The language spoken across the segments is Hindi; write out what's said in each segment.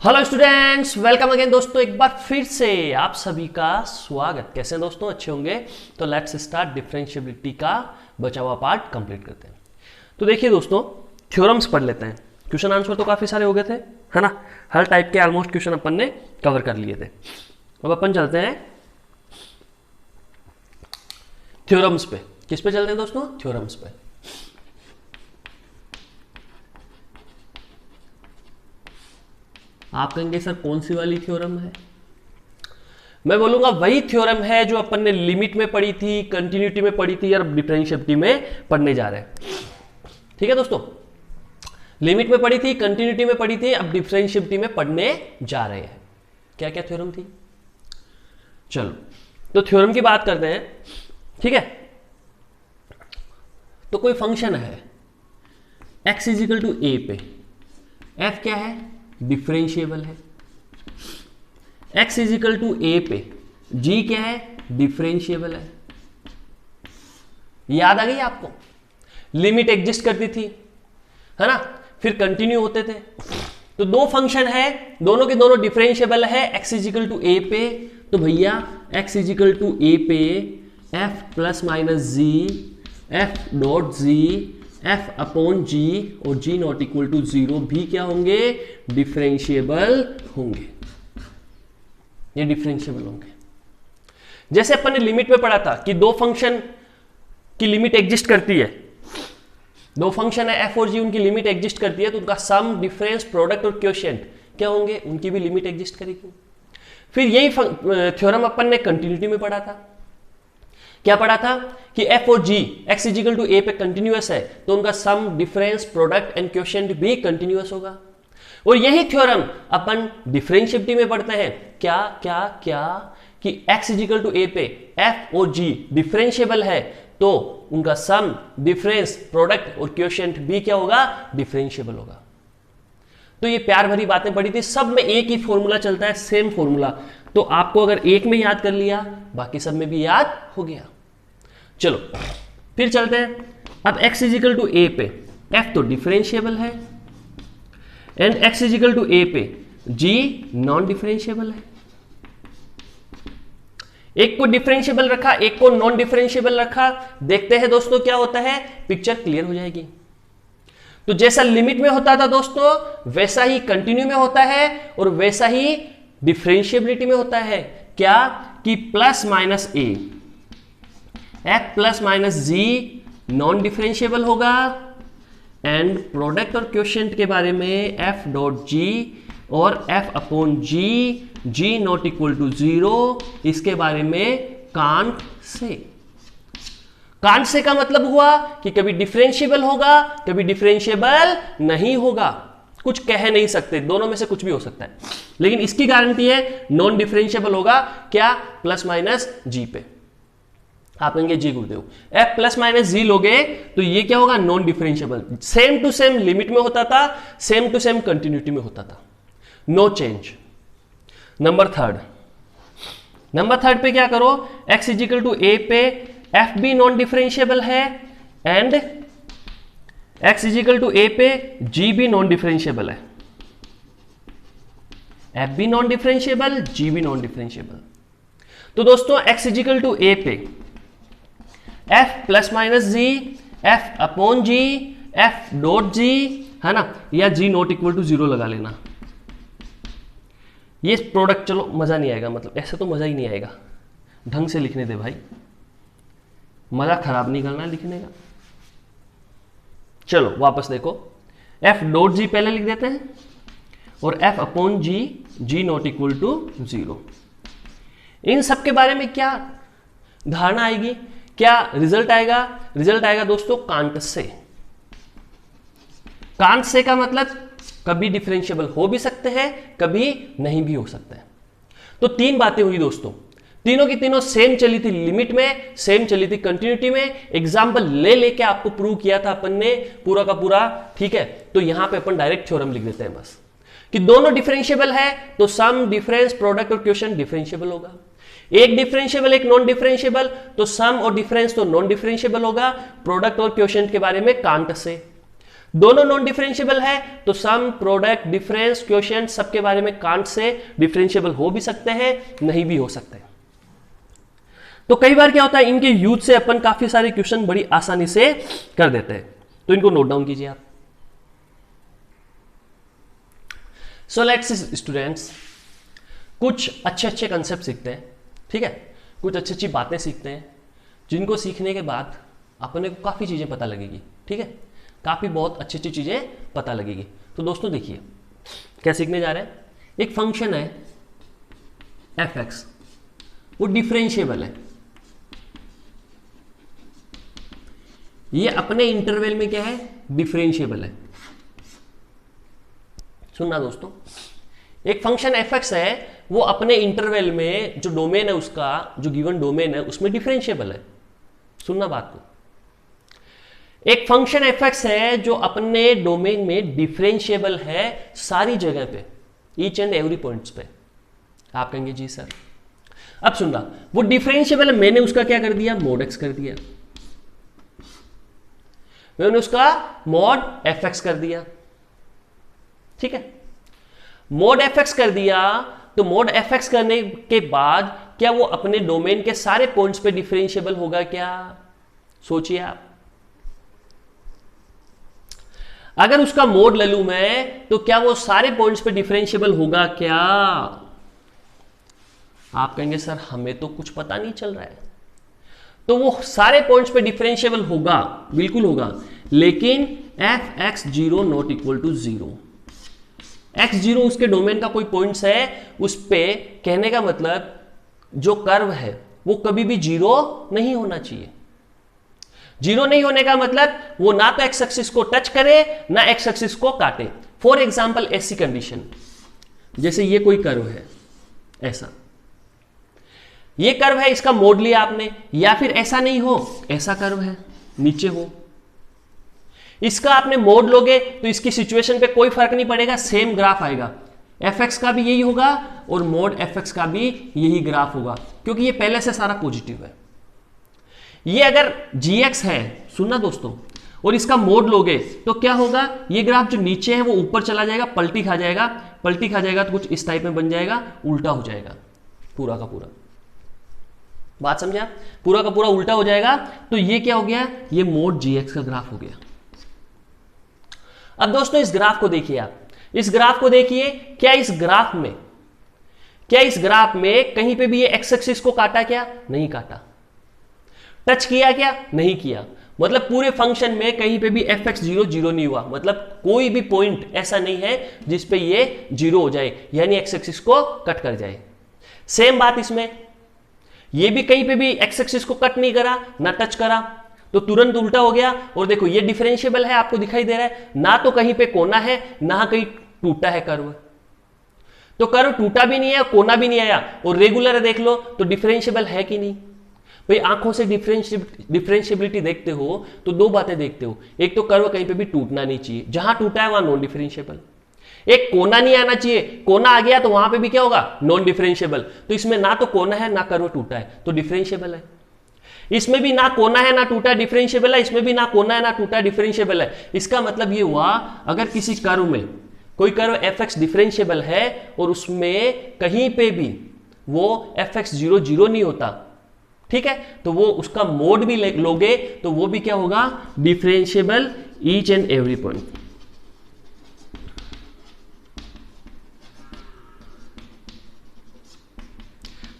हेलो स्टूडेंट्स, वेलकम अगेन दोस्तों। एक बार फिर से आप सभी का स्वागत। कैसे हैं दोस्तों? अच्छे होंगे। तो लेट्स स्टार्ट डिफरेंशिएबिलिटी का बचा हुआ पार्ट कंप्लीट करते हैं। तो देखिए दोस्तों, थ्योरम्स पढ़ लेते हैं। क्वेश्चन आंसर तो काफी सारे हो गए थे, है ना। हर टाइप के ऑलमोस्ट क्वेश्चन अपन ने कवर कर लिए थे। अब अपन चलते हैं थ्योरम्स पे। किस पे चलते हैं दोस्तों? थ्योरम्स पे। आप कहेंगे सर कौन सी वाली थ्योरम है? मैं बोलूंगा वही थ्योरम है जो अपन ने लिमिट में पढ़ी थी, कंटिन्यूटी में पढ़ी थी, या डिफरेंशिएबिलिटी में पढ़ने जा रहे हैं। ठीक है दोस्तों, लिमिट में पढ़ी थी, कंटिन्यूटी में पढ़ी थी, अब डिफरेंशिएबिलिटी में पढ़ने जा रहे हैं। क्या क्या थ्योरम थी? चलो तो थ्योरम की बात करते हैं। ठीक है, तो कोई फंक्शन है x इजिकल टू ए पे, f क्या है? डिफरेंशिएबल है। x इजिकल टू ए पे g क्या है? डिफरेंशिएबल है। याद आ गई आपको? लिमिट एग्जिस्ट करती थी, है ना, फिर कंटिन्यू होते थे। तो दो फंक्शन है, दोनों के दोनों डिफरेंशिएबल है। x इजिकल टू ए पे, तो भैया x इजिकल टू ए पे f plus minus g, f dot g, f upon g और g not equal to zero भी क्या होंगे? डिफरेंशिएबल होंगे। ये डिफरेंशिएबल होंगे। जैसे अपन ने लिमिट में पढ़ा था कि दो फंक्शन की लिमिट एग्जिस्ट करती है, दो फंक्शन है f और g, उनकी लिमिट एग्जिस्ट करती है, तो उनका सम, डिफरेंस, प्रोडक्ट और क्वोशिएंट क्या होंगे? उनकी भी लिमिट एग्जिस्ट करेगी। फिर यही थ्योरम अपन ने कंटिन्यूटी में पढ़ा था। क्या पढ़ा था कि f और g x equal to a पे कंटिन्यूअस है, तो उनका sum, difference, product and quotient भी कंटिन्यूअस होगा। और यही थ्योरम अपन डिफरेंशिएबिलिटी में पढ़ते हैं। क्या क्या क्या कि x इजिकल टू a पे f और g डिफरेंशिएबल है, तो उनका सम, डिफरेंस, प्रोडक्ट और क्वोशिएंट भी क्या होगा? डिफरेंशिएबल होगा। तो ये प्यार भरी बातें पढ़ी थी। सब में एक ही फॉर्मूला चलता है, सेम फॉर्मूला। तो आपको अगर एक में याद कर लिया, बाकी सब में भी याद हो गया। चलो फिर चलते हैं। अब x इजिकल टू ए पे f तो डिफरेंशिएबल है, and x equal to a पे g नॉन डिफरेंशिएबल है। एक को डिफरेंशिएबल रखा, एक को नॉन डिफरेंशिएबल रखा। देखते हैं दोस्तों क्या होता है, पिक्चर क्लियर हो जाएगी। तो जैसा लिमिट में होता था दोस्तों, वैसा ही कंटिन्यू में होता है और वैसा ही डिफरेंशिएबिलिटी में होता है। क्या कि plus minus a, f plus minus g non differentiable होगा, एंड प्रोडक्ट और क्वोशिएंट के बारे में f डॉट जी और f upon g, g not equal to zero, इसके बारे में कांट से। कांट से का मतलब हुआ कि कभी डिफरेंशिएबल होगा, कभी डिफरेंशिएबल नहीं होगा। कुछ कह नहीं सकते, दोनों में से कुछ भी हो सकता है, लेकिन इसकी गारंटी है नॉन डिफरेंशिएबल होगा। क्या? प्लस माइनस जी पे। आप कहेंगे जी गुरुदेव, f प्लस माइनस जी लोगे तो ये क्या होगा? Non differentiable. Same to same limit में होता था, सेम टू सेम कंटिन्यूटी में होता था, नो चेंज। नंबर थर्ड पे क्या करो? x इजिकल टू ए पे f भी नॉन डिफरेंशिएबल है, and x equal to a पे g भी नॉन डिफरेंशिएबल है। f भी नॉन डिफरेंशिएबल, g भी नॉन डिफरेंशिएबल। तो दोस्तों x इजिकल टू ए पे f plus minus g, f upon g, f dot g, है ना, या g not equal to zero लगा लेना। ये प्रोडक्ट चलो मजा नहीं आएगा, मतलब ऐसे तो मजा ही नहीं आएगा। ढंग से लिखने दे भाई, मजा खराब नहीं करना लिखने का। चलो वापस देखो, f डॉट जी पहले लिख देते हैं और f upon g, g not equal to zero. इन सब के बारे में क्या धारणा आएगी, क्या रिजल्ट आएगा? रिजल्ट आएगा दोस्तों कांट से। कांट से का मतलब कभी डिफरेंशिएबल हो भी सकते हैं, कभी नहीं भी हो सकते हैं। तो तीन बातें हुई दोस्तों, तीनों की तीनों सेम चली थी लिमिट में, सेम चली थी कंटिन्यूटी में। एग्जाम्पल ले लेके आपको प्रूव किया था अपन ने पूरा का पूरा। ठीक है, तो यहां पे अपन डायरेक्ट थ्योरम लिख देते हैं बस कि दोनों डिफरेंशिएबल है, तो सम, डिफरेंस, प्रोडक्ट और क्वोशिएंट डिफरेंशिएबल होगा। एक डिफरेंशिएबल, एक नॉन डिफरेंशिएबल, तो सम और डिफरेंस तो नॉन डिफरेंशिएबल होगा। प्रोडक्ट और क्वोशिएंट के बारे में कांट से। दोनों नॉन डिफरेंशिएबल है तो सम, प्रोडक्ट, डिफरेंस, क्वोशिएंट सबके बारे में कांट से डिफरेंशिएबल हो भी सकते हैं, नहीं भी हो सकते। तो कई बार क्या होता है, इनके यूज से अपन काफी सारे क्वेश्चन बड़ी आसानी से कर देते हैं, तो इनको नोट डाउन कीजिए आप। सो लेट्स स्टूडेंट्स, कुछ अच्छे अच्छे कंसेप्ट सीखते हैं, ठीक है, कुछ अच्छी अच्छी बातें सीखते हैं, जिनको सीखने के बाद अपने को काफ़ी चीज़ें पता लगेगी, ठीक है, काफ़ी बहुत अच्छी अच्छी चीज़ें पता लगेगी। तो दोस्तों देखिए क्या सीखने जा रहे हैं। एक फंक्शन है एफ एक्स, वो डिफरेंशिएबल है, ये अपने इंटरवल में क्या है, डिफरेंशिएबल है। सुनना दोस्तों, एक फंक्शन एफ एक्स है, वो अपने इंटरवल में जो डोमेन है उसका, जो गिवन डोमेन है उसमें डिफरेंशिएबल है। सुनना बात को, एक फंक्शन एफ एक्स है जो अपने डोमेन में डिफरेंशिएबल है सारी जगह पे, ईच एंड एवरी पॉइंट्स पे। आप कहेंगे जी सर, अब सुनना, वो डिफरेंशिएबल है, मैंने उसका क्या कर दिया, मॉड एक्स कर दिया, मैंने उसका मॉड एफ एक्स कर दिया, ठीक है, मॉड एफ एक्स कर दिया। तो मॉड एफ एक्स करने के बाद क्या वो अपने डोमेन के सारे पॉइंट्स पे डिफरेंशिएबल होगा क्या? सोचिए आप, अगर उसका मोड ले लूं मैं तो क्या वो सारे पॉइंट्स पे डिफरेंशिएबल होगा क्या? आप कहेंगे सर हमें तो कुछ पता नहीं चल रहा है। तो वो सारे पॉइंट्स पे डिफरेंशिएबल होगा, बिल्कुल होगा, लेकिन f x zero not equal to zero. X zero उसके डोमेन का कोई पॉइंट्स है, उस पे कहने का मतलब जो कर्व है वो कभी भी जीरो नहीं होना चाहिए। जीरो नहीं होने का मतलब वो ना तो एक्स एक्सिस को टच करे ना एक्स एक्सिस को काटे। फॉर एग्जाम्पल ऐसी कंडीशन, जैसे ये कोई कर्व है, ऐसा ये कर्व है, इसका मोड लिया आपने, या फिर ऐसा नहीं हो, ऐसा कर्व है नीचे हो, इसका आपने मोड लोगे तो इसकी सिचुएशन पे कोई फर्क नहीं पड़ेगा, सेम ग्राफ आएगा। एफ एक्स का भी यही होगा और मोड एफ एक्स का भी यही ग्राफ होगा, क्योंकि ये पहले से सारा पॉजिटिव है। ये अगर जी एक्स है, सुनना दोस्तों, और इसका मोड लोगे तो क्या होगा, ये ग्राफ जो नीचे है वो ऊपर चला जाएगा, पलटी खा जाएगा, पलटी खा जाएगा तो कुछ इस टाइप में बन जाएगा, उल्टा हो जाएगा पूरा का पूरा। बात समझा? पूरा का पूरा उल्टा हो जाएगा। तो ये क्या हो गया, ये मोड जी एक्स का ग्राफ हो गया। अब दोस्तों इस ग्राफ को देखिए, आप इस ग्राफ को देखिए, क्या इस ग्राफ में कहीं पे भी ये एक्स एक्सिस को काटा क्या? नहीं काटा। टच किया क्या? नहीं किया। मतलब पूरे फंक्शन में कहीं पे भी एफ एक्स जीरो जीरो नहीं हुआ, मतलब कोई भी पॉइंट ऐसा नहीं है जिसपे ये जीरो हो जाए, यानी एक्स एक्सिस को कट कर जाए। सेम बात इसमें, ये भी कहीं पे भी एक्स एक्सिस को कट नहीं करा ना टच करा, तो तुरंत उल्टा हो गया। और देखो ये डिफरेंशिएबल है, आपको दिखाई दे रहा है, ना तो कहीं पे कोना है ना कहीं टूटा है कर्व, तो कर्व टूटा भी नहीं है, कोना भी नहीं आया, और रेगुलर है, देख लो तो डिफरेंशिएबल है कि नहीं। भाई आंखों से डिफरेंशिएबिलिटी देखते हो तो दो बातें देखते हो, एक तो कर्व कहीं पे भी टूटना नहीं चाहिए, जहां टूटा है वहां नॉन डिफरेंशिएबल, एक कोना नहीं आना चाहिए, कोना आ गया तो वहां पे भी क्या होगा, नॉन डिफरेंशिएबल। तो इसमें ना तो कोना है ना कर्व टूटा है, तो डिफरेंशिएबल है। इसमें भी ना कोना है ना टूटा, डिफरेंशिएबल है, इसमें भी ना कोना है ना टूटा, डिफरेंशिएबल है। इसका मतलब ये हुआ, अगर किसी कर्व में कोई कर्व एफ एक्स डिफरेंशिएबल है और उसमें कहीं पे भी वो एफ एक्स जीरो जीरो नहीं होता, ठीक है, तो वो उसका मोड भी लोगे तो वो भी क्या होगा, differentiable each and every point.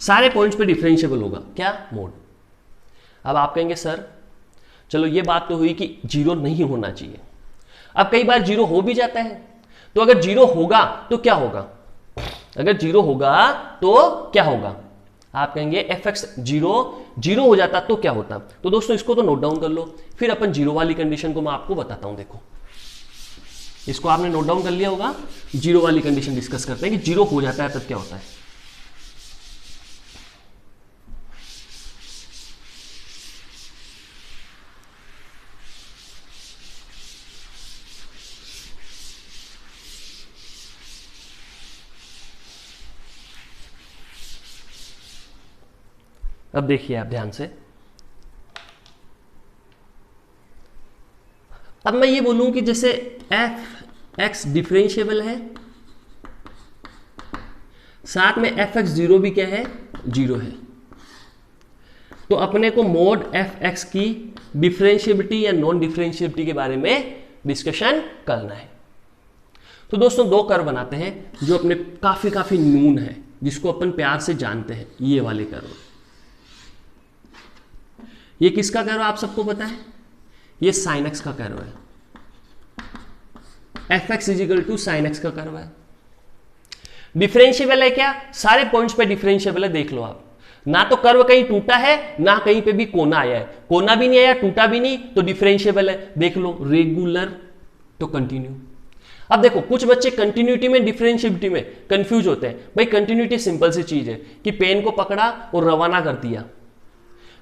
सारे पॉइंट्स पे डिफरेंशिएबल होगा क्या, मोड। अब आप कहेंगे सर चलो ये बात तो हुई कि जीरो नहीं होना चाहिए, अब कई बार जीरो हो भी जाता है, तो अगर जीरो होगा तो क्या होगा, अगर जीरो होगा तो क्या होगा, आप कहेंगे एफ एक्स जीरो जीरो हो जाता तो क्या होता। तो दोस्तों इसको तो नोट डाउन कर लो, फिर अपन जीरो वाली कंडीशन को मैं आपको बताता हूं। देखो इसको आपने नोट डाउन कर लिया होगा, जीरो वाली कंडीशन डिस्कस करते हैं कि जीरो हो जाता है तब क्या होता है। अब देखिए आप ध्यान से, अब मैं ये बोलूं कि जैसे एफ एक्स डिफरेंशिएबल है, साथ में एफ एक्स जीरो भी क्या है, जीरो है, तो अपने को मोड एफ एक्स की डिफरेंशिएबिलिटी या नॉन डिफरेंशिएबिलिटी के बारे में डिस्कशन करना है। तो दोस्तों दो कर्व बनाते हैं जो अपने काफी न्यून है, जिसको अपन प्यार से जानते हैं, ये वाले कर्व। ये किसका कर्व आप सबको पता है, ये साइन एक्स का कर्व है, f x equal to sine x का कर्व है। डिफरेंशिएबल है क्या, सारे पॉइंट्स पे डिफरेंशिएबल है, देख लो आप, ना तो कर्व कहीं टूटा है ना कहीं पे भी कोना आया है, कोना भी नहीं आया टूटा भी नहीं, तो डिफरेंशिएबल है। देख लो रेगुलर तो कंटिन्यू। अब देखो कुछ बच्चे कंटिन्यूटी में डिफरेंशिएबिलिटी में कंफ्यूज होते हैं। भाई कंटिन्यूटी सिंपल सी चीज है कि पेन को पकड़ा और रवाना कर दिया,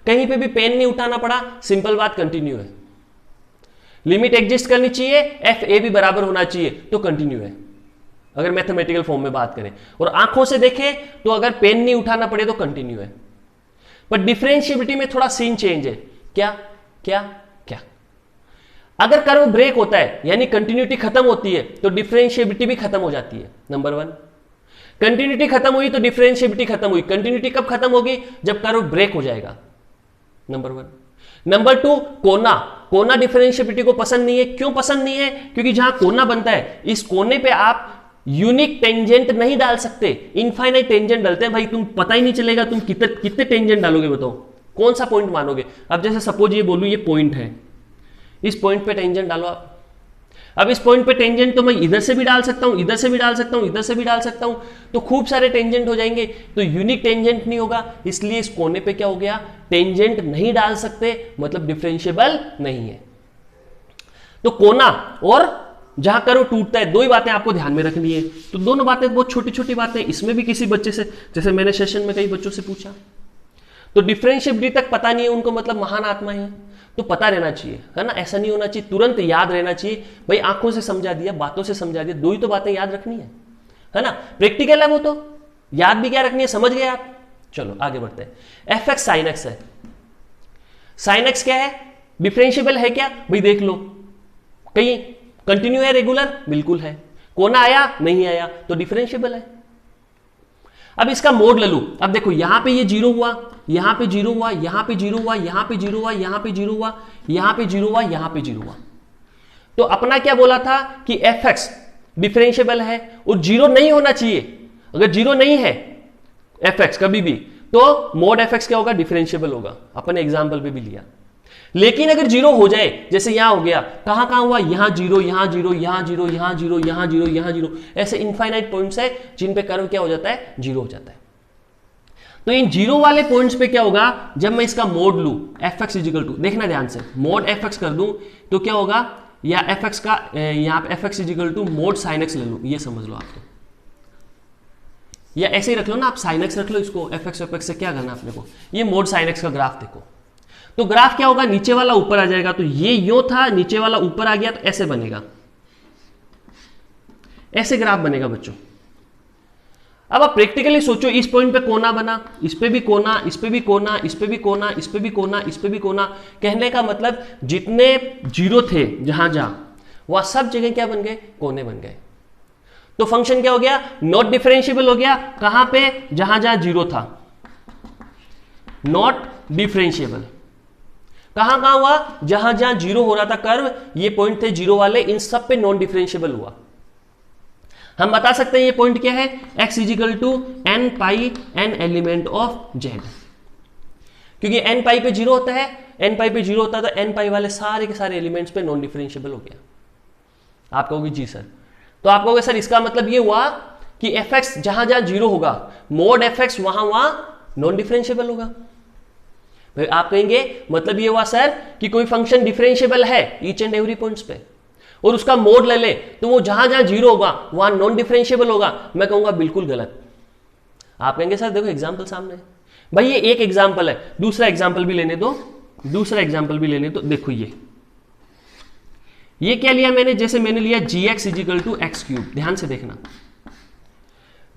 कहीं पे भी पेन नहीं उठाना पड़ा, सिंपल बात कंटिन्यू है। लिमिट एग्जिस्ट करनी चाहिए, एफ ए भी बराबर होना चाहिए, तो कंटिन्यू है अगर मैथमेटिकल फॉर्म में बात करें। और आंखों से देखें तो अगर पेन नहीं उठाना पड़े तो कंटिन्यू है। पर डिफरेंशिएबिलिटी में थोड़ा सीन चेंज है। क्या क्या क्या, अगर कर्व ब्रेक होता है यानी कंटिन्यूटी खत्म होती है तो डिफरेंशिएबिलिटी भी खत्म हो जाती है। नंबर वन, कंटिन्यूटी खत्म हुई तो डिफरेंशिएबिलिटी खत्म हुई। कंटिन्यूटी कब खत्म होगी, जब कर्व ब्रेक हो जाएगा। Number one. नंबर टू, कोना, कोना डिफरेंशिएबिलिटी को पसंद नहीं है। क्यों पसंद नहीं है, क्योंकि जहां कोना बनता है इस कोने पे आप यूनिक टेंजेंट नहीं डाल सकते, इनफाइनाइट टेंजेंट डालते हैं। भाई तुम पता ही नहीं चलेगा तुम कितने टेंजेंट डालोगे, बताओ कौन सा पॉइंट मानोगे। अब जैसे सपोज ये बोलूं ये पॉइंट है, इस पॉइंट पे टेंजेंट डालो आप। अब इस पॉइंट पे टेंजेंट तो मैं इधर से भी डाल सकता हूं, इधर से भी डाल सकता हूं, इधर से भी डाल सकता हूं, तो खूब सारे टेंजेंट हो जाएंगे, तो यूनिक टेंजेंट नहीं होगा। इसलिए इस कोने पे क्या हो गया, टेंजेंट नहीं डाल सकते, मतलब डिफरेंशिएबल नहीं है। तो कोना और जहां कर्व टूटता है, दो ही बातें आपको ध्यान में रखनी है। तो दोनों बातें बहुत छोटी छोटी बातें, इसमें भी किसी बच्चे से, जैसे मैंने सेशन में कई बच्चों से पूछा, तो डिफरेंशिएबिलिटी तक पता नहीं है उनको, मतलब महान आत्मा है, तो पता रहना चाहिए, है ना। ऐसा नहीं होना चाहिए, तुरंत याद रहना चाहिए। भाई आंखों से समझा दिया, बातों से समझा दिया, दो ही तो बातें याद रखनी है ना। प्रैक्टिकल है वो, तो याद भी क्या रखनी है, समझ गए आप। चलो आगे बढ़ते हैं। एफ एक्स साइन एक्स है, साइन एक्स क्या है, डिफरेंशिएबल है क्या, भाई देख लो, कहीं कंटिन्यू है, रेगुलर बिल्कुल है, कोना आया नहीं आया तो डिफरेंशिएबल है। अब इसका मोड ले लूं, अब देखो यहां पे ये जीरो हुआ, यहां पे जीरो हुआ, यहां पे जीरो हुआ, यहां पे जीरो हुआ, यहां पे जीरो हुआ, यहां पे जीरो हुआ, यहां पे जीरो हुआ। तो अपना क्या बोला था कि एफ एक्स डिफरेंशिएबल है और जीरो नहीं होना चाहिए। अगर जीरो नहीं है एफ एक्स कभी भी, तो मोड एफ एक्स क्या होगा, डिफरेंशिएबल होगा। अपन एग्जाम्पल पे भी लिया। लेकिन अगर जीरो हो जाए, जैसे यहां हो गया, कहां कहां हुआ, यहां जीरो, यहां जीरो, यहां जीरो, यहां जीरो, यहां जीरो, यहां जीरो, ऐसे इनफाइनाइट पॉइंट्स है जिन पे कर्व क्या हो जाता है, जीरो हो जाता है। तो इन जीरो वाले पॉइंट्स पे क्या होगा, जब मैं इसका मोड लूं एफ एक्स इजिकल टू, देखना ध्यान से, मोड एफ एक्स कर दूं तो क्या होगा, या एफ एक्स का यहां पे f x equal to mod sine x ले लूं, ये समझ लो आप, तो या ऐसे ही रख लो ना आप, साइन एक्स रख लो, इसको एफ एक्स से क्या करना अपने को, ये मोड साइन एक्स का ग्राफ देखो। तो ग्राफ क्या होगा, नीचे वाला ऊपर आ जाएगा, तो ये यो था, नीचे वाला ऊपर आ गया, तो ऐसे बनेगा, ऐसे ग्राफ बनेगा बच्चों। अब आप प्रैक्टिकली सोचो, इस पॉइंट पे कोना बना, इस पे भी कोना, इस पे भी कोना, इस पे भी कोना, इस पे भी कोना, इस पे भी कोना। कहने का मतलब जितने जीरो थे जहां जहां, वह सब जगह क्या बन गए, कोने बन गए। तो फंक्शन क्या हो गया, नॉट डिफरेंशिएबल हो गया। कहां पे, जहां जहां जीरो था, नॉट डिफरेंशिएबल। कहां कहां हुआ, जहां जहां जीरो हो रहा था कर्व, ये पॉइंट थे जीरो वाले, इन सब पे नॉन डिफरेंशिएबल हुआ। हम बता सकते हैं ये पॉइंट क्या है, x equal to n pi n element of z, क्योंकि एन पाई पे जीरो होता है, एन पाई पे जीरो होता है, तो एन पाई वाले सारे के सारे एलिमेंट्स पे नॉन डिफरेंशिएबल हो गया। आप कहोगे जी सर, तो आप कहोगे सर इसका मतलब ये हुआ कि एफ एक्स जहां जहां जीरो होगा, मोड एफ एक्स वहां वहां नॉन डिफरेंशिएबल होगा। भाई आप कहेंगे मतलब ये हुआ सर कि कोई फंक्शन डिफरेंशिएबल है ईच एंड एवरी पॉइंट्स पे, और उसका मोड ले ले तो वो जहां जहां जीरो होगा वहां नॉन डिफरेंशिएबल होगा। मैं कहूंगा बिल्कुल गलत। आप कहेंगे सर देखो एग्जांपल सामने है। भाई ये एक एग्जांपल है, दूसरा एग्जांपल भी लेने दो, दूसरा एग्जांपल भी लेने दो। देखो ये क्या लिया मैंने, जैसे मैंने लिया g x equal to x cube, ध्यान से देखना,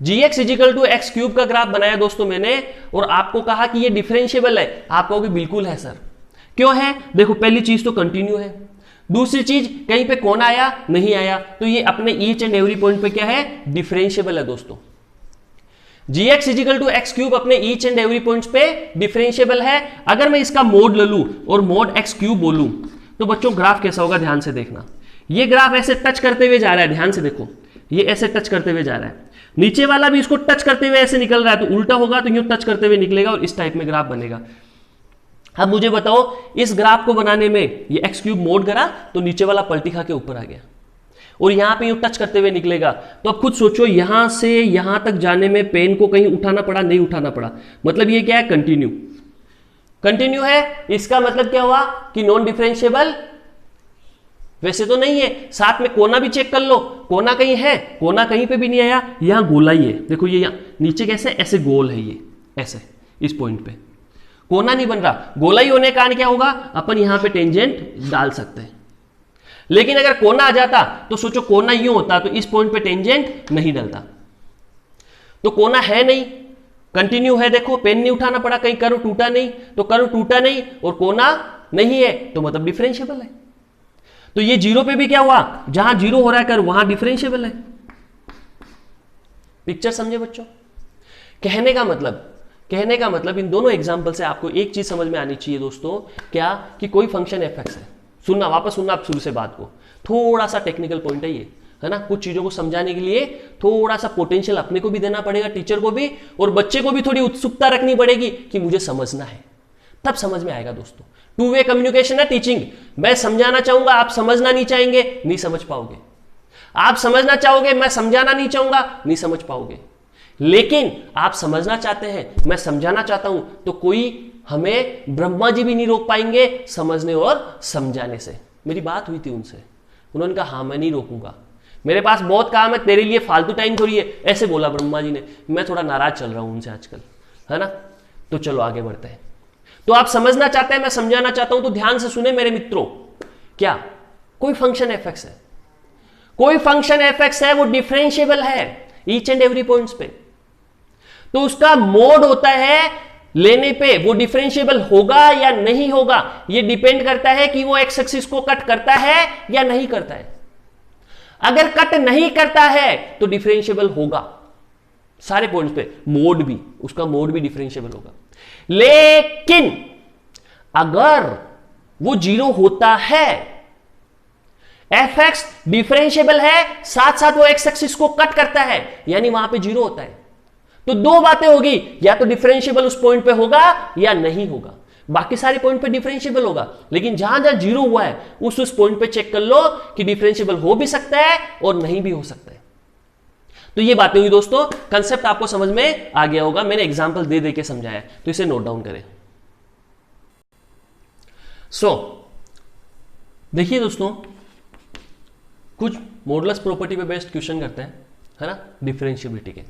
g x equal to x cube का ग्राफ बनाया दोस्तों मैंने, और आपको कहा कि ये डिफरेंशिएबल है। आप कहोगे बिल्कुल है सर। क्यों है, देखो पहली चीज तो कंटिन्यू है, दूसरी चीज, कहीं पे कोना आया नहीं आया, तो ये अपने ईच एंड एवरी पॉइंट पे क्या है, डिफरेंशिएबल है दोस्तों। gx equal to x cube अपने ईच एंड एवरी पॉइंट्स पे डिफरेंशिएबल है। अगर मैं इसका मोड ले लूं और मोड एक्स क्यूब बोलूं तो बच्चों ग्राफ कैसा होगा, ध्यान से देखना। ये ग्राफ ऐसे टच करते हुए जा रहा है, ध्यान से देखो, ये ऐसे टच करते हुए जा रहा है, नीचे वाला भी इसको टच करते हुए ऐसे निकल रहा है, तो उल्टा होगा तो यूं टच करते हुए निकलेगा और इस टाइप में ग्राफ बनेगा। अब मुझे बताओ, इस ग्राफ को बनाने में ये एक्स क्यूब मोड करा तो नीचे वाला पलटी खा के ऊपर आ गया और यहां पे यूं टच करते हुए निकलेगा, तो अब खुद सोचो यहां से यहां तक जाने में पेन को कहीं उठाना पड़ा, नहीं उठाना पड़ा, मतलब ये क्या है, कंटिन्यू। कंटिन्यू है, इसका मतलब क्या हुआ कि नॉन डिफरेंशिएबल। वैसे तो नहीं है, साथ में कोना भी चेक कर लो, कोना कहीं है, कोना कहीं पे भी नहीं आया, यहां गोला ही है, देखो ये यहां नीचे कैसे ऐसे गोल है, ये ऐसे इस पॉइंट पे कोना नहीं बन रहा, गोला ही होने के कारण क्या होगा, अपन यहां पे टेंजेंट डाल सकते हैं। लेकिन अगर कोना आ जाता तो सोचो कोना यूं होता तो इस पॉइंट पे टेंजेंट नहीं डलता, तो कोना है नहीं, कंटिन्यू है, देखो पेन नहीं उठाना पड़ा, कहीं कर्व टूटा नहीं, तो कर्व टूटा नहीं और कोना नहीं है तो मतलब डिफरेंशिएबल है। तो ये जीरो पे भी क्या हुआ, जहां जीरो हो रहा है कर्व वहां डिफरेंशिएबल है। पिक्चर समझे बच्चों? कहने का मतलब इन दोनों एग्जांपल से आपको एक चीज समझ में आनी चाहिए दोस्तों, क्या कि कोई फंक्शन एफ(x) है, सुनना, वापस सुनना आप शुरू से बात को, थोड़ा सा टेक्निकल पॉइंट है ये, है ना, कुछ चीजों को समझाने के लिए थोड़ा सा पोटेंशियल अपने को भी देना पड़ेगा, टीचर को भी, और बच्चे को भी थोड़ी उत्सुकता रखनी पड़ेगी कि मुझे समझना है, तब समझ में आएगा दोस्तों। टू वे कम्युनिकेशन है टीचिंग, मैं समझाना चाहूंगा, आप समझना नहीं चाहेंगे, नहीं समझ पाओगे, आप समझना चाहोगे, मैं समझाना नहीं चाहूंगा, नहीं समझ पाओगे। लेकिन आप समझना चाहते हैं, मैं समझाना चाहता हूं, तो कोई हमें ब्रह्मा जी भी नहीं रोक पाएंगे समझने और समझाने से। मेरी बात हुई थी उनसे, उन्होंने कहा हाँ मैं नहीं रोकूंगा, मेरे पास बहुत काम है, तेरे लिए फालतू टाइम थोड़ी है, ऐसे बोला ब्रह्मा जी ने। मैं थोड़ा नाराज चल रहा हूं उनसे आजकल, है ना, तो चलो आगे बढ़ते हैं। तो आप समझना चाहते हैं, मैं समझाना चाहता हूं, तो ध्यान से सुने मेरे मित्रों, क्या कोई फंक्शन एफ(x) है, कोई फंक्शन एफ(x) है, वो डिफरेंशिएबल है ईच एंड एवरी पॉइंट्स पे, तो उसका मोड होता है लेने पे वो डिफरेंशिएबल होगा या नहीं होगा, ये डिपेंड करता है कि वो एक्स एक्सिस को कट करता है या नहीं करता है। अगर कट नहीं करता है तो डिफरेंशिएबल होगा सारे पॉइंट्स पे, मोड भी, उसका मोड भी डिफरेंशिएबल होगा। लेकिन अगर वो जीरो होता है, एफ(x) डिफरेंशिएबल है, साथ साथ वो एक्स एक्सिस को कट करता है, यानी वहां पे जीरो होता है, तो दो बातें होगी, या तो डिफरेंशिएबल उस पॉइंट पे होगा या नहीं होगा। बाकी सारे पॉइंट पे डिफरेंशिएबल होगा, लेकिन जहां जहां जीरो हुआ है उस पॉइंट पे चेक कर लो कि डिफरेंशिएबल हो भी सकता है और नहीं भी हो सकता है। तो ये बातें हुई दोस्तों, कंसेप्ट आपको समझ में आ गया होगा, मैंने एग्जांपल दे दे के समझाया, तो इसे नोट डाउन करें। देखिए दोस्तों, कुछ मॉडुलस प्रॉपर्टी पे बेस्ड क्वेश्चन करते हैं, है ना, डिफरेंशिएबिलिटी के।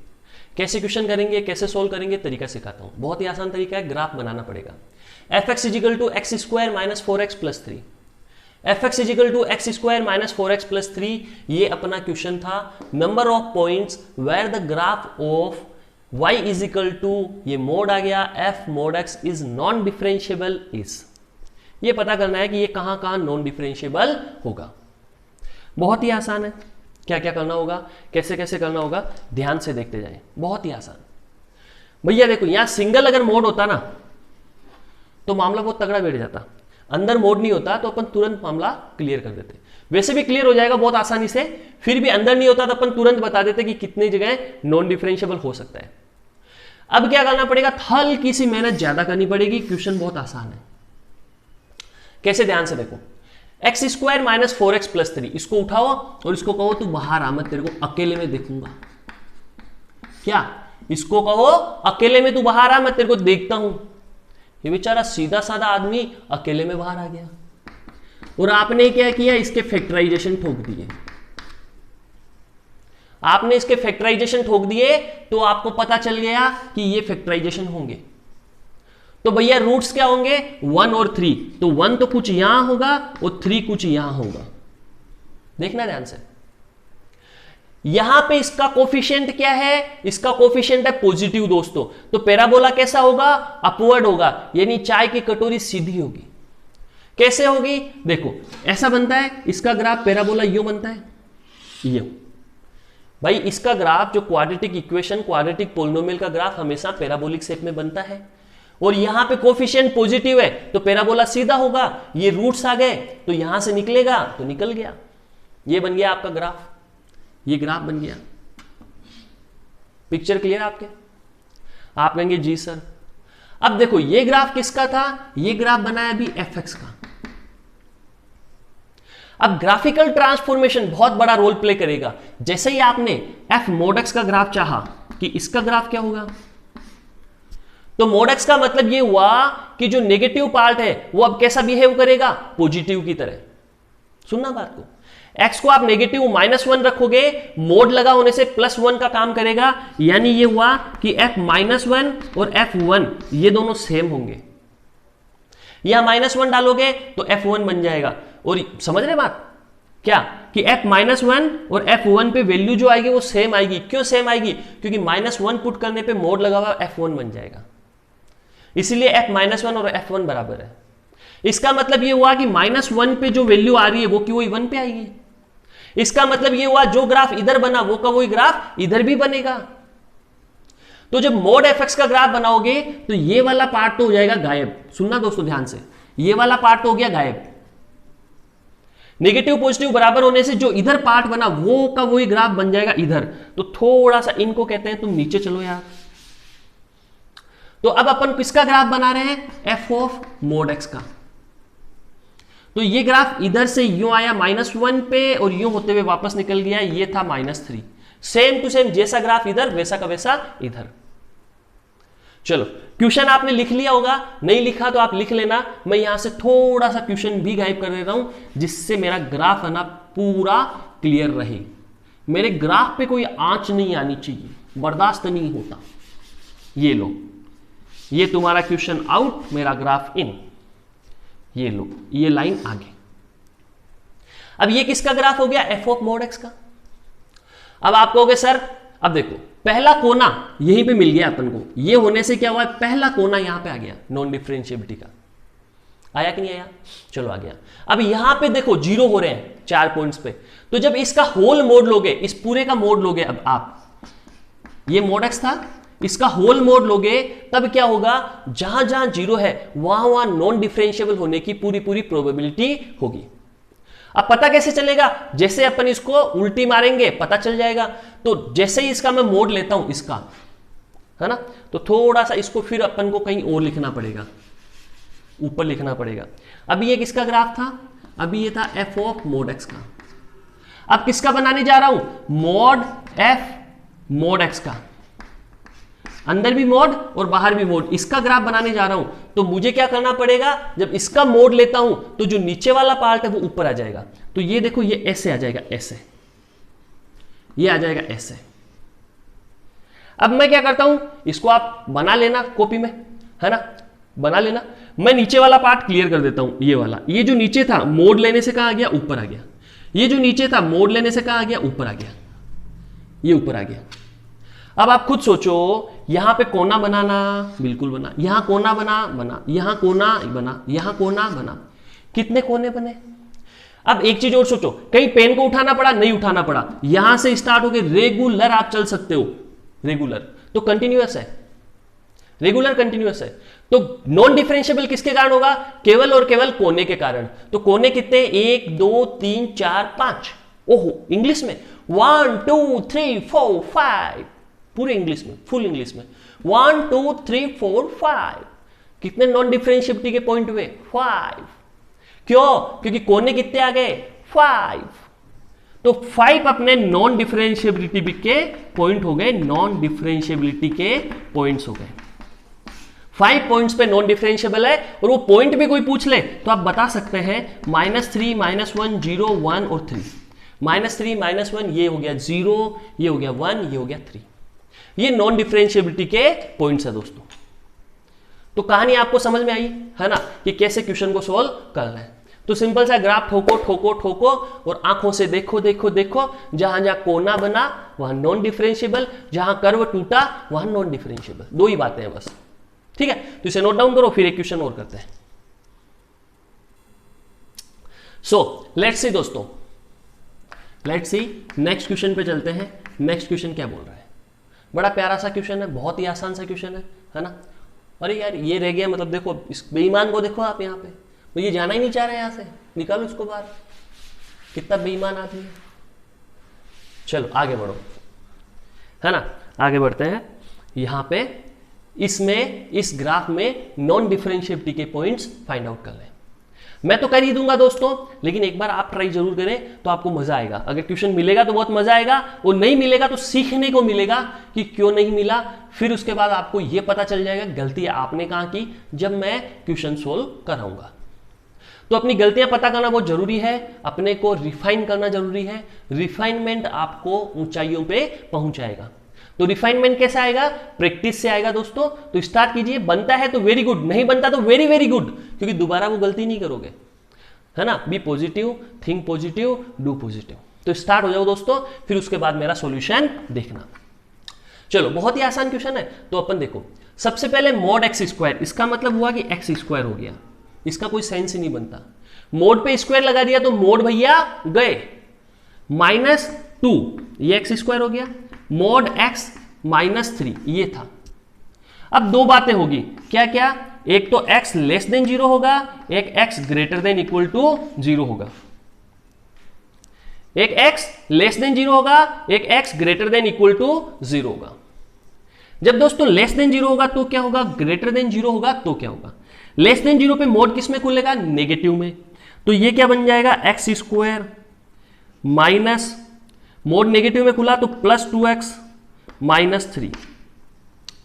कैसे क्वेश्चन करेंगे, कैसे सोल्व करेंगे, तरीका सिखाता हूं। बहुत ही आसान तरीका है, ग्राफ बनाना पड़ेगा। F) equal to x square minus 4x plus 3, f) equal to x square minus 4x plus 3, ये अपना क्वेश्चन था। Number of points where the graph of y equal to, ये मोड आ गया, f mod x is non differentiable is, ये पता करना है कि ये कहां कहां नॉन डिफरेंशिएबल होगा। बहुत ही आसान है, क्या क्या करना होगा, कैसे कैसे करना होगा, ध्यान से देखते जाएं, बहुत ही आसान। भैया देखो, यहां सिंगल अगर मोड होता ना तो मामला बहुत तगड़ा बैठ जाता, अंदर मोड नहीं होता तो अपन तुरंत मामला क्लियर कर देते, वैसे भी क्लियर हो जाएगा बहुत आसानी से, फिर भी अंदर नहीं होता तो अपन तुरंत बता देते कि कितनी जगह नॉन डिफरेंशिएबल हो सकता है। अब क्या करना पड़ेगा, हल्की सी मेहनत ज्यादा करनी पड़ेगी, क्वेश्चन बहुत आसान है। कैसे, ध्यान से देखो, x square minus 4x plus 3, इसको उठाओ और इसको कहो तू बाहर आ, मैं तेरे को अकेले में देखूंगा। क्या, इसको कहो अकेले में तू बाहर आ, मैं तेरे को देखता हूं। ये बेचारा सीधा साधा आदमी अकेले में बाहर आ गया, और आपने क्या किया, इसके फैक्टराइजेशन ठोक दिए। आपने इसके फैक्टराइजेशन ठोक दिए तो आपको पता चल गया कि ये फैक्टराइजेशन होंगे, तो भैया रूट्स क्या होंगे, 1 और 3, तो 1 तो कुछ यहां होगा और 3 कुछ यहां होगा। देखना ध्यान से, यहां पे इसका कोफिशिएंट क्या है, इसका कोफिशिएंट है पॉजिटिव दोस्तों, तो पैराबोला कैसा होगा, अपवर्ड होगा, यानी चाय की कटोरी सीधी होगी। कैसे होगी? देखो ऐसा बनता है, इसका ग्राफ पैराबोला यूं बनता है, यूं। भाई इसका ग्राफ जो क्वाड्रेटिक इक्वेशन, क्वाड्रेटिक पोलिनोमियल का ग्राफ हमेशा पैराबोलिक शेप में बनता है, और यहां पे कोफिशिएंट पॉजिटिव है तो पैराबोला सीधा होगा, ये रूट्स आ गए तो यहां से निकलेगा तो निकल गया, ये बन गया आपका ग्राफ, ये ग्राफ बन गया। पिक्चर क्लियर आपके? आप कहेंगे जी सर। अब देखो ये ग्राफ किसका था? ये ग्राफ बनाया अभी fx का। अब ग्राफिकल ट्रांसफॉर्मेशन बहुत बड़ा रोल प्ले करेगा। जैसे ही आपने f mod x का ग्राफ चाहा कि इसका ग्राफ क्या होगा, तो mod x का मतलब ये हुआ कि जो नेगेटिव पार्ट है वो अब कैसा बिहेव करेगा? पॉजिटिव की तरह। सुनना बात को, x को आप नेगेटिव -1 रखोगे, मोड लगा होने से +1 का काम करेगा, यानी ये हुआ कि f-1 और f1 ये दोनों सेम होंगे। यहां -1 डालोगे तो f1 बन जाएगा। और समझ रहे बात क्या? कि f-1 और f1 पे वैल्यू जो आएगी वो सेम आएगी। क्यों सेम आएगी? क्योंकि -1 पुट करने पे मोड लगा हुआ f1 बन जाएगा, इसीलिए f-1 और f1 बराबर है। इसका मतलब ये हुआ कि -1 पे जो वैल्यू आ रही है वो की वही 1 पे आएगी। इसका मतलब ये हुआ जो ग्राफ इधर बना वो का वही ग्राफ इधर भी बनेगा। तो जब मोड fx का ग्राफ बनाओगे तो ये वाला पार्ट तो हो जाएगा गायब। सुनना दोस्तों ध्यान से, ये वाला पार्ट तो हो गया गायब। नेगेटिव पॉजिटिव बराबर होने से जो इधर पार्ट बना वो का वही ग्राफ बन जाएगा इधर। तो थोड़ा सा इनको कहते हैं तुम नीचे चलो यार। तो अब अपन किसका ग्राफ बना रहे हैं? f ऑफ मोड x का। तो ये ग्राफ इधर से यूं आया -1 पे और यूं होते हुए वापस निकल गया, ये था -3। सेम टू सेम जैसा ग्राफ इधर वैसा का वैसा इधर। चलो क्वेश्चन आपने लिख लिया होगा, नहीं लिखा तो आप लिख लेना। मैं यहां से थोड़ा सा क्वेश्चन भी गायब कर देता हूं जिससे मेरा ग्राफ है ना पूरा क्लियर रहे। मेरे ग्राफ पे कोई आंच नहीं आनी चाहिए, बर्दाश्त नहीं होता। ये लो, ये तुम्हारा क्वेश्चन आउट, मेरा ग्राफ इन। ये लो, ये लाइन आगे। अब ये किसका ग्राफ हो गया? f ऑफ मोड x का। अब आप कहोगे सर, अब देखो पहला कोना यहीं पे मिल गया अपन को, ये होने से क्या हुआ? पहला कोना यहां पे आ गया नॉन डिफरेंशिएबिलिटी का। आया कि नहीं आया? चलो आ गया। अब यहां पे देखो जीरो हो रहे हैं 4 पॉइंट्स पे, तो जब इसका होल मोड लोगे, इस पूरे का मोड लोगे, अब आप ये मोड x था, इसका होल मोड लोगे, तब क्या होगा? जहां जहां जीरो है वहां वहां नॉन डिफरेंशिएबल होने की पूरी पूरी प्रोबेबिलिटी होगी। अब पता कैसे चलेगा? जैसे अपन इसको उल्टी मारेंगे पता चल जाएगा। तो जैसे ही इसका मैं मोड लेता हूं, इसका है ना, तो थोड़ा सा इसको फिर अपन को कहीं और लिखना पड़ेगा, ऊपर लिखना पड़ेगा। अभी ये किसका ग्राफ था? अभी ये था f ऑफ मोड x का। अब किसका बनाने जा रहा हूं? मोड f मोड x का। अंदर भी मोड और बाहर भी मोड, इसका ग्राफ बनाने जा रहा हूं। तो मुझे क्या करना पड़ेगा? जब इसका मोड लेता हूं तो जो नीचे वाला पार्ट है वो ऊपर आ जाएगा। तो ये देखो, ये ऐसे आ जाएगा, ऐसे ये आ जाएगा, ऐसे। अब मैं क्या करता हूं, इसको आप बना लेना कॉपी में, है ना, बना लेना। मैं नीचे वाला पार्ट क्लियर कर देता हूं। ये वाला, ये जो नीचे था मोड लेने से कहां आ गया? ऊपर आ गया। ये जो नीचे था मोड लेने से कहां आ गया? ऊपर आ गया। ये ऊपर आ गया। अब आप खुद सोचो, यहां पे कोना बनाना, बिल्कुल बना, यहां कोना बना, यहां कोना बना, यहां कोना बना। कितने कोने बने? अब एक चीज और सोचो, कहीं पेन को उठाना पड़ा? नहीं उठाना पड़ा। यहां से स्टार्ट होके रेगुलर आप चल सकते हो, रेगुलर तो कंटिन्यूअस है, रेगुलर कंटिन्यूअस है। तो नॉन डिफरेंशिएबल किसके कारण होगा? केवल और केवल कोने के कारण। तो कोने कितने? 1 2 3 4 5। ओहो, इंग्लिश में 1 2 3 4 5, पूरे इंग्लिश में, फुल इंग्लिश में 1 2 3 4 5। कितने नॉन डिफरेंशिएबिलिटी के पॉइंट हुए? 5। क्यों? क्योंकि कोने कितने आ गए? 5। तो 5 अपने नॉन डिफरेंशिएबिलिटी के पॉइंट हो गए, नॉन डिफरेंशिएबिलिटी के पॉइंट्स हो गए। 5 पॉइंट्स पे नॉन डिफरेंशिएबल है, और वो पॉइंट भी कोई पूछ ले तो आप बता सकते हैं -3 -1 0 1 और 3। -3 -1 ये हो गया 0, ये हो गया 1, ये हो गया 3। ये नॉन डिफरेंशिएबिलिटी के पॉइंट्स है दोस्तों। तो कहानी आपको समझ में आई है ना, कि कैसे क्वेश्चन को सोल्व करना है। तो सिंपल सा ग्राफ ठोको ठोको ठोको और आंखों से देखो देखो देखो, जहां जहां कोना बना वहां नॉन डिफरेंशिएबल, जहां कर्व टूटा वहां नॉन डिफरेंशिएबल। 2 ही बातें हैं बस, ठीक है। तो इसे नोट डाउन करो, फिर एक क्वेश्चन और करते हैं। सो लेट्स सी दोस्तों, लेट्स सी नेक्स्ट क्वेश्चन पे चलते हैं। नेक्स्ट क्वेश्चन क्या बोल रहा है? बड़ा प्यारा सा क्वेश्चन है, बहुत ही आसान सा क्वेश्चन है ना। अरे यार ये रह गया, मतलब देखो इस बेईमान को देखो आप यहाँ पे, तो ये जाना ही नहीं चाह रहे यहाँ से, निकालो इसको बाहर, कितना बेईमान आदमी है। चलो आगे बढ़ो, है ना, आगे बढ़ते हैं। यहाँ पे इसमें इस ग्राफ में नॉन डिफरेंशिएबिलिटी के पॉइंट्स फाइंड आउट कर लें। मैं तो कर ही दूंगा दोस्तों, लेकिन एक बार आप ट्राई जरूर करें तो आपको मजा आएगा। अगर ट्यूशन मिलेगा तो बहुत मजा आएगा, और नहीं मिलेगा तो सीखने को मिलेगा कि क्यों नहीं मिला। फिर उसके बाद आपको यह पता चल जाएगा गलती आपने कहाँ की जब मैं क्वेश्चन सोल्व कराऊंगा। तो अपनी गलतियां पता करना बहुत जरूरी है, अपने को रिफाइन करना जरूरी है। रिफाइनमेंट आपको ऊंचाइयों पे पहुंचाएगा। तो रिफाइनमेंट कैसे आएगा? प्रैक्टिस से आएगा दोस्तों। तो स्टार्ट कीजिए, बनता है तो वेरी गुड, नहीं बनता तो वेरी वेरी गुड, क्योंकि दोबारा वो गलती नहीं करोगे, है ना। Be positive, think positive, do positive. तो स्टार्ट हो जाओ दोस्तों, फिर उसके बाद मेरा सॉल्यूशन देखना। चलो बहुत ही आसान क्वेश्चन है। तो अपन देखो, सबसे पहले मॉड एक्स स्क्वायर, इसका मतलब हुआ कि एक्स स्क्वायर हो गया, इसका कोई सेंस ही नहीं बनता। मोड पे स्क्वायर लगा दिया तो मोड भैया गए, -2 ये एक्स स्क्वायर हो गया, मोड एक्स -3 ये था। अब दो बातें होगी, क्या क्या? एक तो x लेस देन 0 होगा, एक x greater than equal to 0 होगा। एक x लेस देन 0 होगा, एक x greater than equal to 0 होगा। जब दोस्तों लेस देन 0 होगा तो क्या होगा, ग्रेटर देन 0 होगा तो क्या होगा? लेस देन 0 पे मोड किस में खुलेगा? नेगेटिव में। तो ये क्या बन जाएगा? X square minus, mode negative में खुला तो +2x -3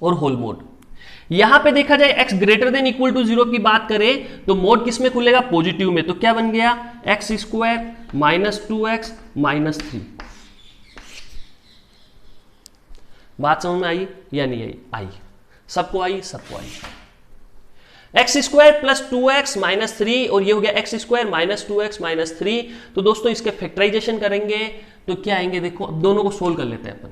और होल मोड। यहां पे देखा जाए x greater than equal to 0 की बात करें तो मोड किस में खुलेगा? पॉजिटिव में। तो क्या बन गया? X square -2x -3। बात समझ में आई या नहीं आई? आई, सबको आई, सबको आई। एक्स स्क्वायर +2x -3 और ये हो गया एक्स स्क्वायर -2x -3। तो दोस्तों इसके फैक्टराइजेशन करेंगे तो क्या आएंगे? देखो अब दोनों को सोल्व कर लेते हैं अपन।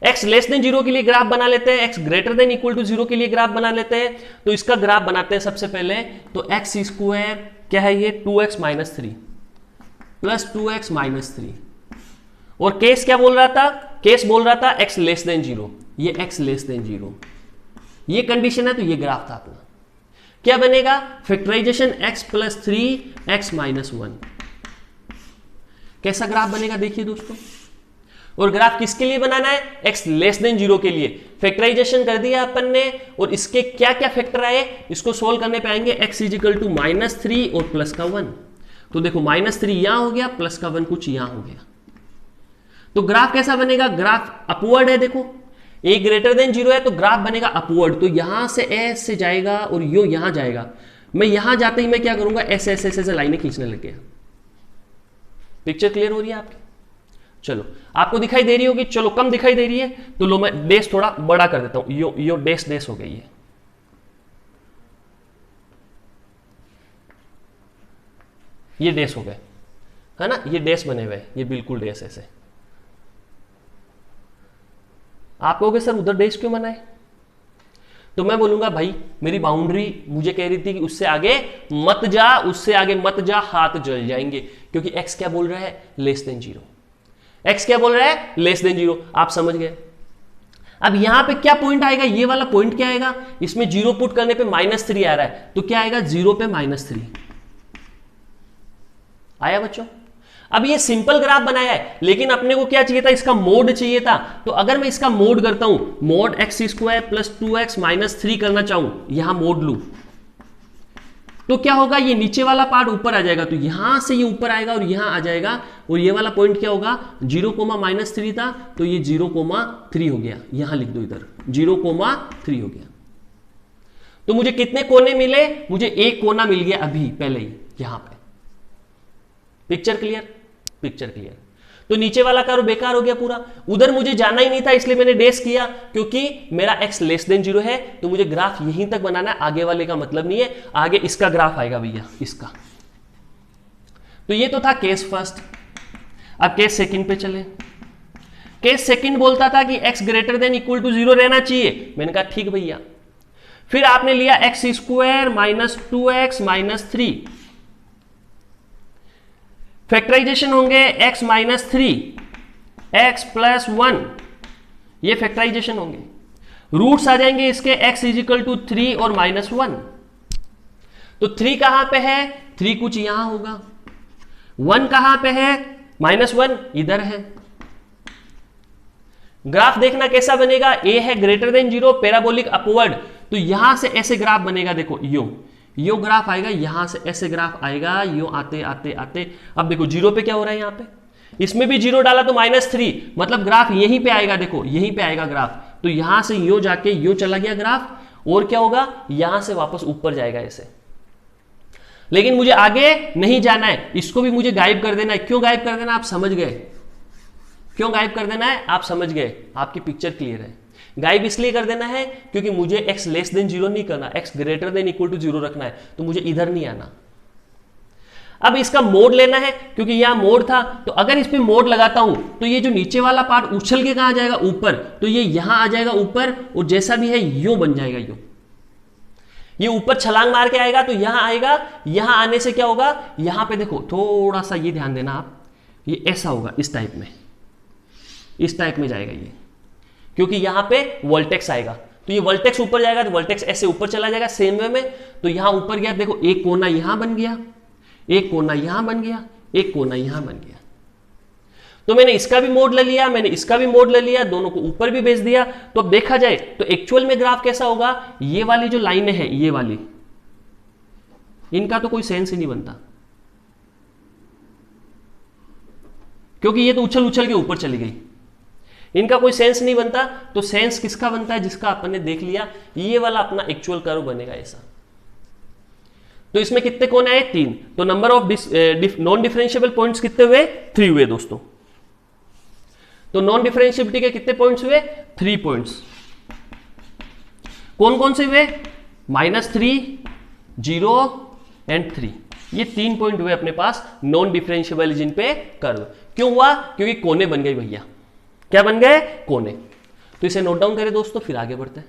x लेस देन 0 के लिए ग्राफ बना लेते हैं, x greater than equal to 0 के लिए ग्राफ बना लेते हैं। तो इसका ग्राफ बनाते हैं सबसे पहले। तो एक्स स्क्वायर क्या है? ये 2x -3 +2x -3। और केस क्या बोल रहा था? केस बोल रहा था x लेस देन 0, ये x लेस देन 0, ये कंडीशन है। तो ये ग्राफ था अपना। क्या बनेगा? Factorization x +3 x -1। कैसा ग्राफ बनेगा देखिए दोस्तों। और ग्राफ किसके लिए बनाना है? x लेस देन 0 के लिए। फैक्टराइजेशन कर दिया अपन ने, और इसके क्या क्या फैक्टर आए इसको सोल्व करने पे आएंगे। x = -3 और +1। तो देखो -3 यहां हो गया, +1 कुछ यहां हो गया। तो ग्राफ कैसा बनेगा? ग्राफ अपवर्ड है। देखो a ग्रेटर देन 0 है तो ग्राफ बनेगा अपवर्ड। तो यहां से ऐसे जाएगा और यो यहां जाएगा। मैं यहां जाते ही मैं क्या करूंगा? ऐसे ऐसे ऐसे लाइनें खींचने लग गया। पिक्चर क्लियर हो रही है आपकी? चलो आपको दिखाई दे रही होगी, चलो कम दिखाई दे रही है तो लो मैं डेस थोड़ा बड़ा कर देता हूं। यो डेस हो गई है। ये डेस हो गए, है ना, ये डेस बने हुए, ये बिल्कुल डेस ऐसे। आप कहोगे सर उधर डेस क्यों बनाए? तो मैं बोलूंगा भाई मेरी बाउंड्री मुझे कह रही थी कि उससे आगे मत जा, उससे आगे मत जा, हाथ जल जाएंगे। क्योंकि x क्या बोल रहा है? Less than 0। x क्या बोल रहा है? Less than 0। आप समझ गए। अब यहां पे क्या पॉइंट आएगा? ये वाला पॉइंट क्या आएगा? इसमें 0 पुट करने पे -3 आ रहा है, तो क्या आएगा? 0 पे -3 आया बच्चों। अब ये सिंपल ग्राफ बनाया है, लेकिन अपने को क्या चाहिए था? इसका मोड चाहिए था। तो अगर मैं इसका मोड करता हूं, मोड x² +2x -3 करना चाहूं, यहां मोड लू तो क्या होगा? ये नीचे वाला पार्ट ऊपर आ जाएगा। तो यहां से ये ऊपर आएगा और यहां आ जाएगा। और ये वाला पॉइंट क्या होगा? 0, -3 था तो ये 0,3 हो गया। यहां लिख दो इधर 0,3 हो गया। तो मुझे कितने कोने मिले? मुझे एक कोना मिल गया अभी पहले ही यहां पे। Picture clear? Picture clear. तो नीचे वाला कर्व बेकार हो गया पूरा। उधर मुझे जाना ही नहीं था, इसलिए मैंने डेस किया, क्योंकि मेरा x लेस देन 0 है तो मुझे ग्राफ यहीं तक बनाना है, आगे वाले का मतलब नहीं है। आगे इसका ग्राफ आएगा भैया, इसका। तो ये तो था केस फर्स्ट। अब केस सेकंड पे चले। केस सेकंड बोलता था कि x greater than equal to 0 रहना चाहिए। मैंने कहा ठीक भैया। फिर आपने लिया x² -2x -3। फैक्टराइजेशन होंगे x माइनस 3 x प्लस 1, ये फैक्टराइजेशन होंगे। रूट्स आ जाएंगे इसके x इज इक्वल टू 3 और माइनस 1। तो 3 कहां पे है, 3 कुछ यहां होगा, 1 कहां पे है, माइनस 1 इधर है। ग्राफ देखना कैसा बनेगा, a है ग्रेटर देन 0, पैराबोलिक अपवर्ड, तो यहां से ऐसे ग्राफ बनेगा, देखो यो ग्राफ आएगा, यहां से ऐसे ग्राफ आएगा, यो आते आते आते। अब देखो 0 पे क्या हो रहा है, यहां पे इसमें भी 0 डाला तो -3, मतलब ग्राफ यहीं पे आएगा, देखो यहीं पे आएगा ग्राफ, तो यहां से यो जाके यो चला गया ग्राफ, और क्या होगा, यहां से वापस ऊपर जाएगा ऐसे। लेकिन मुझे आगे नहीं जाना है, इसको भी मुझे गायब कर देना है। क्यों गायब कर देना, आप समझ गए, क्यों गायब कर देना है, आप समझ गए, आपकी पिक्चर क्लियर है। गायब इसलिए कर देना है क्योंकि मुझे x लेस देन 0 नहीं करना, x greater than equal to 0 रखना है, तो मुझे इधर नहीं आना। अब इसका मोड लेना है, क्योंकि यहां मोड था, तो अगर इस पे मोड लगाता हूं तो ये जो नीचे वाला पार्ट उछल के कहां जाएगा, ऊपर, तो ये यहां आ जाएगा ऊपर, और जैसा भी है यो बन जाएगा, ये ऊपर छलांग मार के आएगा, तो यहां आएगा, यहां आने से क्या होगा, यहां पे देखो थोड़ा सा ये ध्यान देना आप, ये ऐसा होगा, इस टाइप में, इस टाइप में जाएगा ये, क्योंकि यहां पे वोल्टेक्स आएगा, तो ये वोल्टेक्स ऊपर जाएगा, तो वोल्टेक्स ऐसे ऊपर चला जाएगा सेम वे में, तो यहां ऊपर गया, देखो एक कोना यहां बन गया, एक कोना यहां बन गया, एक कोना यहां बन गया। तो मैंने इसका भी मोड ले लिया, मैंने इसका भी मोड ले लिया, दोनों को ऊपर भी भेज दिया। तो अब देखा जाए तो एक्चुअल में ग्राफ कैसा होगा, ये वाली जो लाइनें हैं, ये वाली, इनका तो कोई सेंस ही नहीं बनता, क्योंकि ये तो उछल उछल के ऊपर चली गई, इनका कोई सेंस नहीं बनता। तो सेंस किसका बनता है, जिसका अपन ने देख लिया, ये वाला अपना एक्चुअल कर्व बनेगा ऐसा। तो इसमें कितने कोण आए, 3, तो number of non differentiable points कितने हुए, 3 हुए दोस्तों। तो नॉन डिफरेंशिएबिलिटी के कितने पॉइंट्स हुए, 3 पॉइंट्स। कौन कौन से हुए, -3, 0 एंड 3, ये 3 पॉइंट हुए अपने पास नॉन डिफरेंशिएबल जिन पे कर्व। क्यों हुआ, क्योंकि कोने बन गए भैया, क्या बन गए, कोने। तो इसे नोट डाउन करें दोस्तों, फिर आगे बढ़ते हैं।